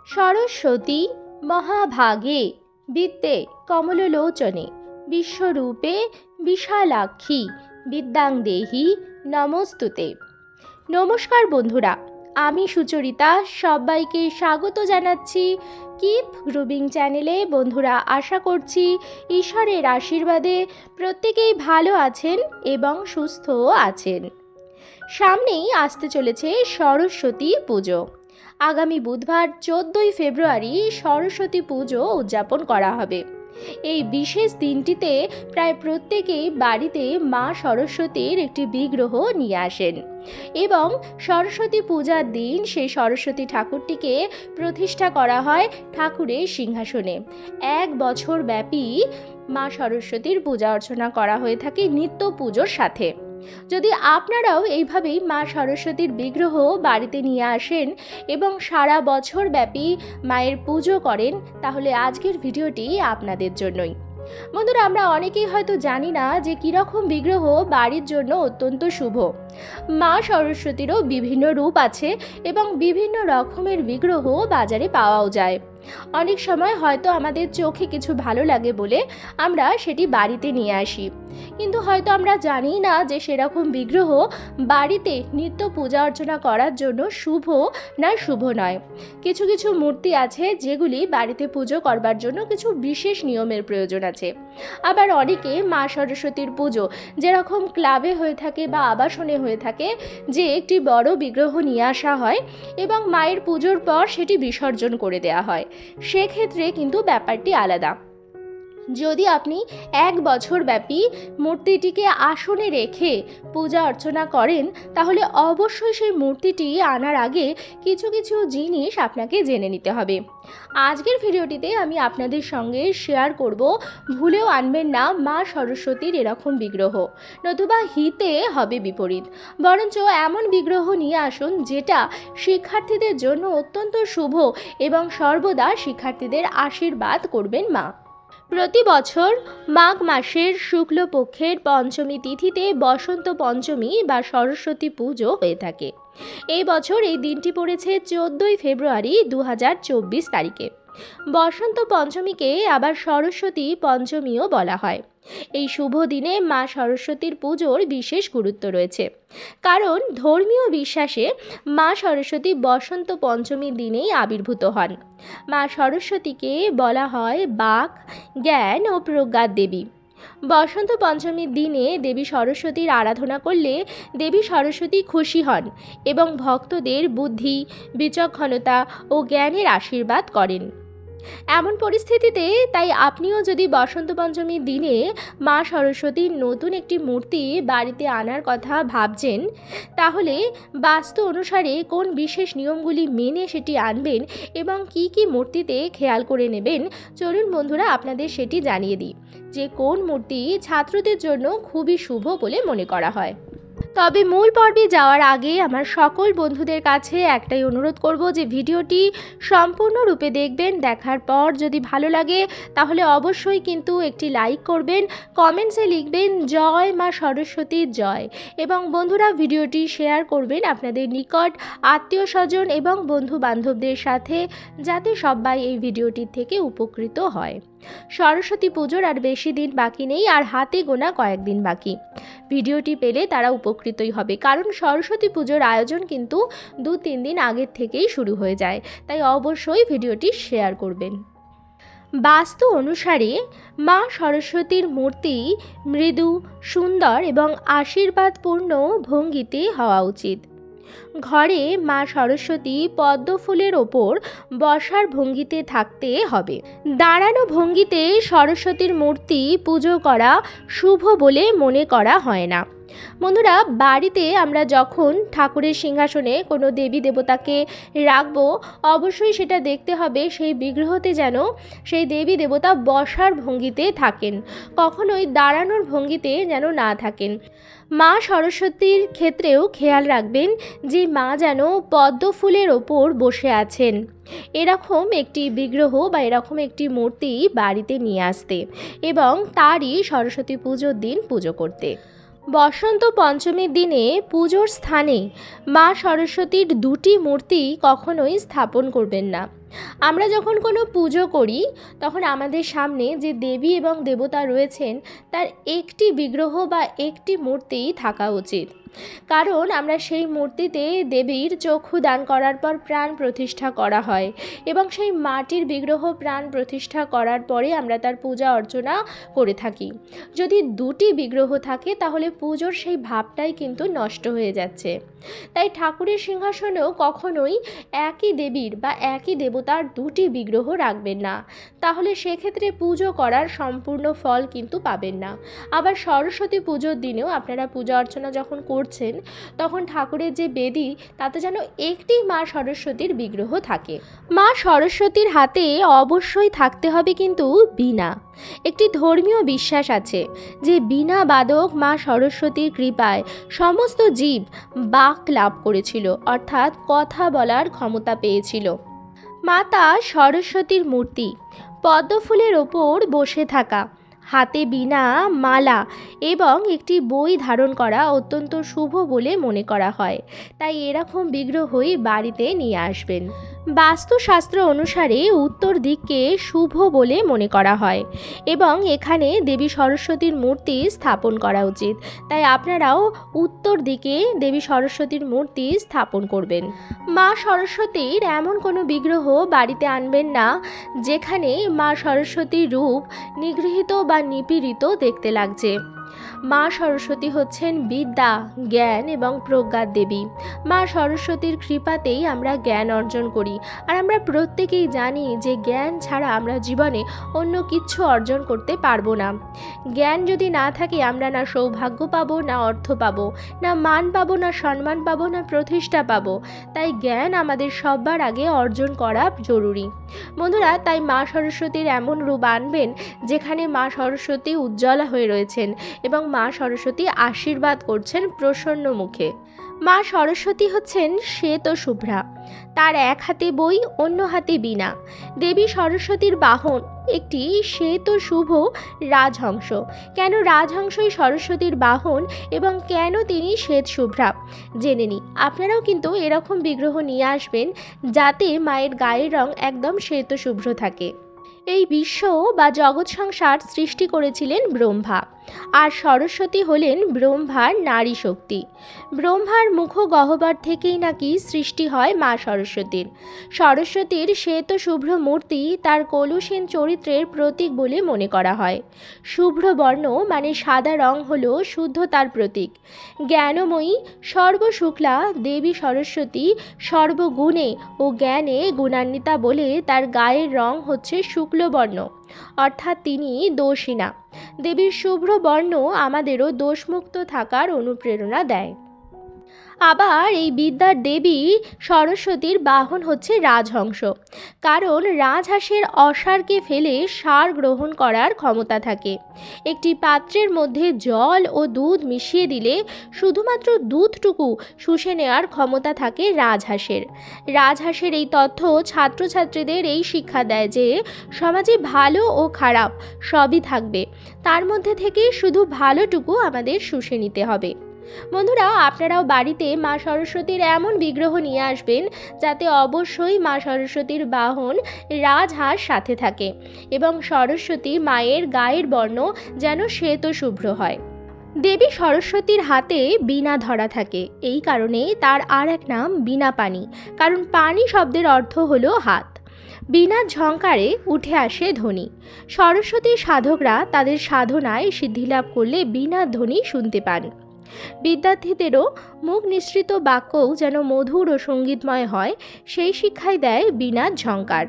সরস্বতী মহাভাগে বিদ্যে কমললোচনে বিশ্বরূপে বিশালাক্ষী বিদ্যাং দেহি নমস্তুতে। নমস্কার বন্ধুরা, আমি সুচরিতা সবাইকে স্বাগত জানাচ্ছি কিপ গ্রুবিং চ্যানেলে। বন্ধুরা, আশা করছি ঈশ্বরের আশীর্বাদে প্রত্যেকেই ভালো আছেন এবং সুস্থও আছেন। সামনেই আসতে চলেছে সরস্বতী পুজো। আগামী বুধবার 14ই ফেব্রুয়ারি সরস্বতী পুজো উদযাপন করা হবে। এই বিশেষ দিনটিতে প্রায় প্রত্যেকেই বাড়িতে মা সরস্বতীর একটি বিগ্রহ নিয়ে আসেন এবং সরস্বতী পূজার দিন সেই সরস্বতী ঠাকুরটিকে প্রতিষ্ঠা করা হয় ঠাকুরের সিংহাসনে। 1 বছর ব্যাপী মা সরস্বতীর পূজা অর্চনা করা হয়ে থাকে নিত্য পুজোর সাথে। যদি আপনারাও এইভাবেই মা সরস্বতীর বিগ্রহ বাড়িতে নিয়ে আসেন এবং সারা বছর ব্যাপী মায়ের পুজো করেন, তাহলে আজকের ভিডিওটি আপনাদের জন্যই। বন্ধুরা, আমরা অনেকেই হয়তো জানি না যে কীরকম বিগ্রহ বাড়ির জন্য অত্যন্ত শুভ। মা সরস্বতীরও বিভিন্ন রূপ আছে এবং বিভিন্ন রকমের বিগ্রহ বাজারে পাওয়াও যায়। অনেক সময় হয়তো আমাদের চোখে কিছু ভালো লাগে বলে আমরা সেটি বাড়িতে নিয়ে আসি, কিন্তু হয়তো আমরা জানি না যে সেরকম বিগ্রহ বাড়িতে নিত্য পূজা অর্চনা করার জন্য শুভ না শুভ নয়। কিছু কিছু মূর্তি আছে যেগুলি বাড়িতে পুজো করবার জন্য কিছু বিশেষ নিয়মের প্রয়োজন আছে। আবার অনেকে মা সরস্বতীর পুজো যেরকম ক্লাবে হয়ে থাকে বা আবাসনে হয়ে থাকে, যে একটি বড় বিগ্রহ নিয়ে আসা হয় এবং মায়ের পুজোর পর সেটি বিসর্জন করে দেওয়া হয়, সেক্ষেত্রে কিন্তু ব্যাপারটি আলাদা। যদি আপনি 1 বছর ব্যাপী মূর্তিটিকে আসনে রেখে পূজা অর্চনা করেন, তাহলে অবশ্যই সেই মূর্তিটি আনার আগে কিছু কিছু জিনিস আপনাকে জেনে নিতে হবে। আজকের ভিডিওটিতে আমি আপনাদের সঙ্গে শেয়ার করব, ভুলেও আনবেন না মা সরস্বতীর এরকম বিগ্রহ, নতুবা হিতে হবে বিপরীত। বরঞ্চ এমন বিগ্রহ নিয়ে আসুন যেটা শিক্ষার্থীদের জন্য অত্যন্ত শুভ এবং সর্বদা শিক্ষার্থীদের আশীর্বাদ করবেন মা। প্রতি বছর মাঘ মাসের শুক্লপক্ষের পঞ্চমী তিথিতে বসন্ত পঞ্চমী বা সরস্বতী পুজো হয়ে থাকে। এই বছর এই দিনটি পড়েছে 14ই ফেব্রুয়ারি 2024 তারিখে। বসন্ত পঞ্চমীকে আবার সরস্বতী পঞ্চমীও বলা হয়। এই শুভ দিনে মা সরস্বতীর পুজোর বিশেষ গুরুত্ব রয়েছে, কারণ ধর্মীয় বিশ্বাসে মা সরস্বতী বসন্ত পঞ্চমীর দিনেই আবির্ভূত হন। মা সরস্বতীকে বলা হয় বাক, জ্ঞান ও প্রজ্ঞার দেবী। বসন্ত পঞ্চমীর দিনে দেবী সরস্বতীর আরাধনা করলে দেবী সরস্বতী খুশি হন এবং ভক্তদের বুদ্ধি, বিচক্ষণতা ও জ্ঞানের আশীর্বাদ করেন। এমন পরিস্থিতিতে তাই আপনিও যদি বসন্ত পঞ্চমীর দিনে মা সরস্বতীর নতুন একটি মূর্তি বাড়িতে আনার কথা ভাবছেন, তাহলে বাস্তু অনুসারে কোন বিশেষ নিয়মগুলি মেনে সেটি আনবেন এবং কি কি মূর্তিতে খেয়াল করে নেবেন, চলুন বন্ধুরা আপনাদের সেটি জানিয়ে দিই যে কোন মূর্তি ছাত্রদের জন্য খুবই শুভ বলে মনে করা হয়। তবে মূল পর্বে যাওয়ার আগে আমার সকল বন্ধুদের কাছে একটাই অনুরোধ করব যে ভিডিওটি সম্পূর্ণরূপে দেখবেন। দেখার পর যদি ভালো লাগে তাহলে অবশ্যই কিন্তু একটি লাইক করবেন, কমেন্টসে লিখবেন জয় মা সরস্বতীর জয়, এবং বন্ধুরা ভিডিওটি শেয়ার করবেন আপনাদের নিকট আত্মীয় স্বজন এবং বন্ধু বান্ধবদের সাথে, যাতে সবাই এই ভিডিওটির থেকে উপকৃত হয়। সরস্বতী পুজোর আর বেশি দিন বাকি নেই, আর হাতে গোনা কয়েকদিন বাকি। ভিডিওটি পেলে তারা উপকৃতই হবে, কারণ সরস্বতী পুজোর আয়োজন কিন্তু 2-3 দিন আগের থেকেই শুরু হয়ে যায়, তাই অবশ্যই ভিডিওটি শেয়ার করবেন। বাস্তু অনুসারে মা সরস্বতীর মূর্তি মৃদু, সুন্দর এবং আশীর্বাদপূর্ণ ভঙ্গিতে হওয়া উচিত। ঘরে মা সরস্বতী পদ্ম ফুলের ওপর বসার ভঙ্গিতে থাকতে হবে। দাঁড়ানো ভঙ্গিতে সরস্বতীর মূর্তি পুজো করা শুভ বলে মনে করা হয় না। বন্ধুরা, বাড়িতে আমরা যখন ঠাকুরের সিংহাসনে কোনো দেবী দেবতাকে রাখবো, অবশ্যই সেটা দেখতে হবে সেই বিগ্রহতে যেন সেই দেবী দেবতা বসার ভঙ্গিতে থাকেন, কখনোই দাঁড়ানোর ভঙ্গিতে যেন না থাকেন। মা সরস্বতীর ক্ষেত্রেও খেয়াল রাখবেন যে মা যেন পদ্ম ফুলের ওপর বসে আছেন, এরকম একটি বিগ্রহ বা এরকম একটি মূর্তি বাড়িতে নিয়ে আসতে এবং তারই সরস্বতী পুজোর দিন পুজো করতে। বসন্ত পঞ্চমীর দিনে পুজোর স্থানে মা সরস্বতীর দুটি মূর্তি কখনোই স্থাপন করবেন না। আমরা যখন কোনো পুজো করি তখন আমাদের সামনে যে দেবী এবং দেবতা রয়েছেন তার একটি বিগ্রহ বা একটি মূর্তি থাকা উচিত, কারণ আমরা সেই মূর্তিতে দেবীর চক্ষু দান করার পর প্রাণ প্রতিষ্ঠা করা হয় এবং সেই মাটির বিগ্রহ প্রাণ প্রতিষ্ঠা করার পরে আমরা তার পূজা অর্চনা করে থাকি। যদি দুটি বিগ্রহ থাকে তাহলে পুজোর সেই ভাবটাই কিন্তু নষ্ট হয়ে যাচ্ছে। তাই ঠাকুরের সিংহাসনেও কখনোই একই দেবীর বা একই দেবতার দুটি বিগ্রহ রাখবেন না, তাহলে সেক্ষেত্রে পুজো করার সম্পূর্ণ ফল কিন্তু পাবেন না। আবার সরস্বতী পুজোর দিনেও আপনারা পূজা অর্চনা যখন করছেন তখন ঠাকুরের যে বেদি তাতে যেন একটি মা সরস্বতীর বিগ্রহ থাকে। মা সরস্বতীর হাতে অবশ্যই থাকতে হবে কিন্তু বীণা। একটি ধর্মীয় বিশ্বাস আছে যে বীণা বাদক মা সরস্বতীর কৃপায় সমস্ত জীব বাক লাভ করেছিল, অর্থাৎ কথা বলার ক্ষমতা পেয়েছিল। মাতা সরস্বতীর মূর্তি পদ্মফুলের ওপর বসে থাকা, হাতে বীণা, মালা এবং একটি বই ধারণ করা অত্যন্ত শুভ বলে মনে করা হয়। তাই এরকম বিগ্রহই বাড়িতে নিয়ে আসবেন। বাস্তুশাস্ত্র অনুসারে উত্তর দিককে শুভ বলে মনে করা হয় এবং এখানে দেবী সরস্বতীর মূর্তি স্থাপন করা উচিত। তাই আপনারাও উত্তর দিকে দেবী সরস্বতীর মূর্তি স্থাপন করবেন। মা সরস্বতীর এমন কোনো বিগ্রহ বাড়িতে আনবেন না যেখানে মা সরস্বতীর রূপ নিগৃহীত বা নিপীড়িত দেখতে লাগছে। মা সরস্বতী হচ্ছেন বিদ্যা, জ্ঞান এবং প্রজ্ঞার দেবী। মা সরস্বতীর কৃপাতেই আমরা জ্ঞান অর্জন করি, আর আমরা প্রত্যেকেই জানি যে জ্ঞান ছাড়া আমরা জীবনে অন্য কিচ্ছু অর্জন করতে পারবো না। জ্ঞান যদি না থাকে আমরা না সৌভাগ্য পাবো, না অর্থ পাবো, না মান পাবো, না সম্মান পাবো, না প্রতিষ্ঠা পাবো। তাই জ্ঞান আমাদের সবার আগে অর্জন করা জরুরি। বন্ধুরা, তাই মা সরস্বতীর এমন রূপ আনবেন যেখানে মা সরস্বতী উজ্জ্বলা হয়ে রয়েছেন এবং মা সরস্বতী আশীর্বাদ করছেন প্রসন্ন মুখে। মা সরস্বতী হচ্ছেন শ্বেত শুভ্রা, তার এক হাতে বই, অন্য হাতে বীণা। দেবী সরস্বতীর বাহন একটি শ্বেত শুভ রাজহংস। কেন রাজহংসই সরস্বতীর বাহন এবং কেন তিনি শ্বেত শুভ্রা জেনে নিই। আপনারাও কিন্তু এরকম বিগ্রহ নিয়ে আসবেন যাতে মায়ের গায়ের রং একদম শ্বেত শুভ্র থাকে। এই বিশ্ব বা জগৎ সংসার সৃষ্টি করেছিলেন ব্রহ্মা, আর সরস্বতী হলেন ব্রহ্মার নারী শক্তি। ব্রহ্মার মুখ গহ্বর থেকেই নাকি সৃষ্টি হয় মা সরস্বতীর। সরস্বতীর শ্বেত শুভ্র মূর্তি তার কলুষীন চরিত্রের প্রতীক বলে মনে করা হয়। শুভ্র বর্ণ মানে সাদা রং হলো শুদ্ধতার প্রতীক। জ্ঞানময়ী সর্বশুক্লা দেবী সরস্বতী সর্বগুণে ও জ্ঞানে গুণান্বিতা বলে তার গায়ের রং হচ্ছে শুক্লবর্ণ, অর্থাৎ তিনি দোষী না। দেবীর শুভ্র বর্ণ আমাদেরও দোষমুক্ত থাকার অনুপ্রেরণা দেয়। আবার এই বিদ্যার দেবী সরস্বতীর বাহন হচ্ছে রাজহংস, কারণ রাজহাঁসের অসারকে ফেলে সার গ্রহণ করার ক্ষমতা থাকে। একটি পাত্রের মধ্যে জল ও দুধ মিশিয়ে দিলে শুধুমাত্র দুধটুকু শুষে নেওয়ার ক্ষমতা থাকে রাজহাঁসের। রাজহাঁসের এই তথ্য ছাত্রছাত্রীদের এই শিক্ষা দেয় যে সমাজে ভালো ও খারাপ সবই থাকবে, তার মধ্যে থেকে শুধু ভালোটুকু আমাদের শুষে নিতে হবে। বন্ধুরা, আপনারাও বাড়িতে মা সরস্বতীর এমন বিগ্রহ নিয়ে আসবেন যাতে অবশ্যই মা সরস্বতীর বাহন রাজহাঁস সাথে থাকে এবং সরস্বতী মায়ের গায়ের বর্ণ যেন শ্বেত শুভ্র হয়। দেবী সরস্বতীর হাতে বীণা ধরা থাকে, এই কারণে তার আর এক নাম বীণা পাণি, কারণ পাণি শব্দের অর্থ হলো হাত। বীণার ঝংকারে উঠে আসে ধ্বনি। সরস্বতীর সাধকরা তাদের সাধনায় সিদ্ধিলাভ করলে বীণার ধ্বনি শুনতে পান। বিদ্যার্থীদেরও মুখ নিঃসৃত বাক্যও যেন মধুর ও সঙ্গীতময় হয়, সেই শিক্ষাই দেয় বীণার ঝংকার।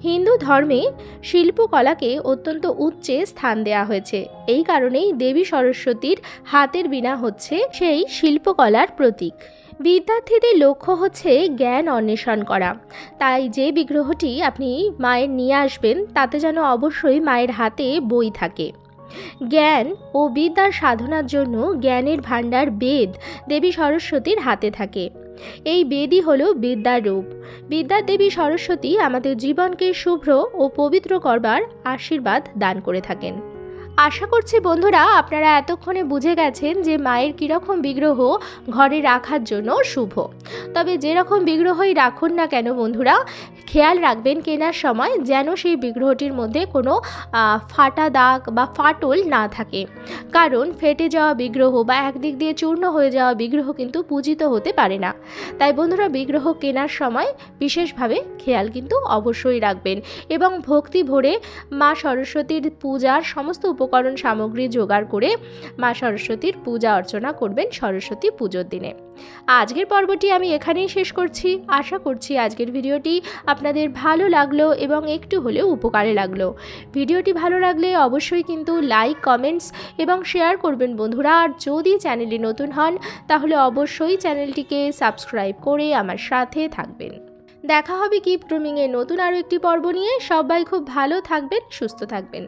হিন্দু ধর্মে শিল্পকলাকে অত্যন্ত উচ্চে স্থান দেওয়া হয়েছে, এই কারণেই দেবী সরস্বতীর হাতের বীণা হচ্ছে সেই শিল্পকলার প্রতীক। বিদ্যার্থীদের লক্ষ্য হচ্ছে জ্ঞান অন্বেষণ করা, তাই যে বিগ্রহটি আপনি মায়ের নিয়ে আসবেন তাতে যেন অবশ্যই মায়ের হাতে বই থাকে। জ্ঞান ও বিদ্যার সাধনার জন্য জ্ঞানের ভাণ্ডার বেদ দেবী সরস্বতীর হাতে থাকে। এই বেদই হলো বিদ্যার রূপ। বিদ্যার দেবী সরস্বতী আমাদের জীবনকে শুভ্র ও পবিত্র করবার আশীর্বাদ দান করে থাকেন। আশা করছি বন্ধুরা আপনারা এতক্ষণে বুঝে গেছেন যে মায়ের কীরকম বিগ্রহ ঘরে রাখার জন্য শুভ। তবে যেরকম বিগ্রহই রাখুন না কেন বন্ধুরা, খেয়াল রাখবেন কেনার সময় যেন সেই বিগ্রহটির মধ্যে কোনো ফাটা দাগ বা ফাটল না থাকে, কারণ ফেটে যাওয়া বিগ্রহ বা একদিক দিয়ে চূর্ণ হয়ে যাওয়া বিগ্রহ কিন্তু পূজিত হতে পারে না। তাই বন্ধুরা বিগ্রহ কেনার সময় বিশেষভাবে খেয়াল কিন্তু অবশ্যই রাখবেন এবং ভক্তি ভরে মা সরস্বতীর পূজার সমস্ত উপকরণ সামগ্রী জোগাড় করে মা সরস্বতীর পূজা অর্চনা করবেন সরস্বতী পুজোর দিনে। আজকের পর্বটি আমি এখানেই শেষ করছি। আশা করছি আজকের ভিডিওটি আপনাদের ভালো লাগলো এবং একটু হলেও উপকারে লাগলো। ভিডিওটি ভালো লাগলে অবশ্যই কিন্তু লাইক, কমেন্টস এবং শেয়ার করবেন বন্ধুরা। আর যদি চ্যানেলে নতুন হন তাহলে অবশ্যই চ্যানেলটিকে সাবস্ক্রাইব করে আমার সাথে থাকবেন। দেখা হবে কিপ গ্রুমিংয়ের নতুন আরও একটি পর্ব নিয়ে। সবাই খুব ভালো থাকবেন, সুস্থ থাকবেন।